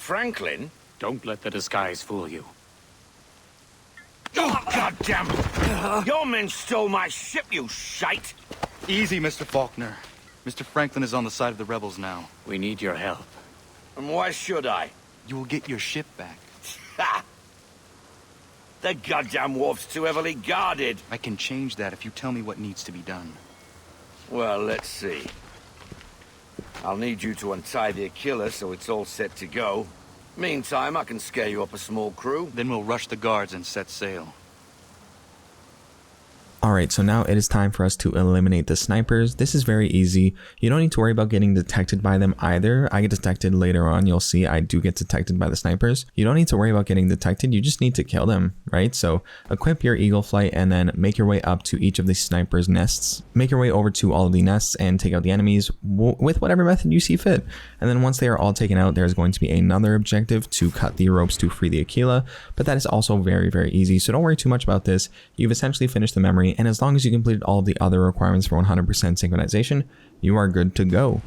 Franklin? Don't let the disguise fool you. Oh, goddammit! Your men stole my ship, you shite! Easy, Mr. Faulkner. Mr. Franklin is on the side of the rebels now. We need your help. And why should I? You will get your ship back. Ha! The goddamn wharf's too heavily guarded. I can change that if you tell me what needs to be done. Well, let's see. I'll need you to untie the Aquila so it's all set to go. Meantime, I can scare you up a small crew. Then we'll rush the guards and set sail. Alright, so now it is time for us to eliminate the snipers. This is very easy. You don't need to worry about getting detected by them either. I get detected later on. You'll see I do get detected by the snipers. You don't need to worry about getting detected. You just need to kill them, right? So equip your eagle flight and then make your way up to each of the snipers' nests. Make your way over to all of the nests and take out the enemies with whatever method you see fit. And then once they are all taken out, there's going to be another objective to cut the ropes to free the Aquila. But that is also very, very easy. So don't worry too much about this. You've essentially finished the memory. And as long as you completed all of the other requirements for 100% synchronization, you are good to go.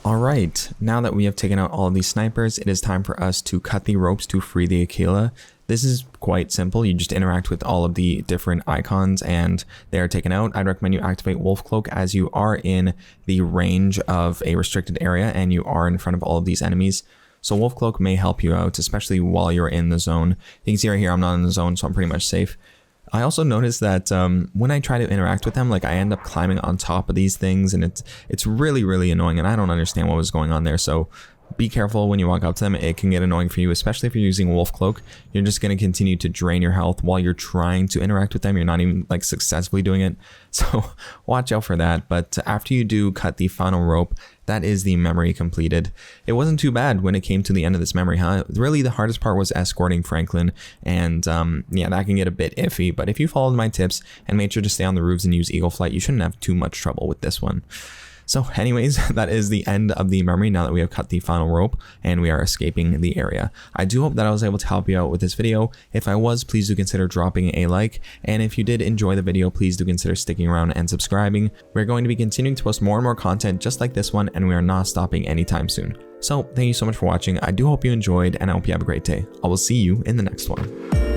Alright, now that we have taken out all of these snipers, it is time for us to cut the ropes to free the Aquila. This is quite simple. You just interact with all of the different icons and they are taken out. I'd recommend you activate Wolf Cloak as you are in the range of a restricted area and you are in front of all of these enemies. So Wolf Cloak may help you out, especially while you're in the zone. You can see right here, I'm not in the zone, so I'm pretty much safe. I also noticed that when I try to interact with them, like I end up climbing on top of these things and it's really, really annoying and I don't understand what was going on there. So be careful when you walk up to them. It can get annoying for you, especially if you're using Wolf Cloak. You're just going to continue to drain your health while you're trying to interact with them. You're not even like successfully doing it. So watch out for that. But after you do cut the final rope, that is the memory completed. It wasn't too bad when it came to the end of this memory, huh? Really, the hardest part was escorting Franklin. And yeah, that can get a bit iffy. But if you followed my tips and made sure to stay on the roofs and use Eagle Flight, you shouldn't have too much trouble with this one. So anyways, that is the end of the memory now that we have cut the final rope and we are escaping the area. I do hope that I was able to help you out with this video. If I was, please do consider dropping a like. And if you did enjoy the video, please do consider sticking around and subscribing. We're going to be continuing to post more and more content just like this one, and we are not stopping anytime soon. So thank you so much for watching. I do hope you enjoyed and I hope you have a great day. I will see you in the next one.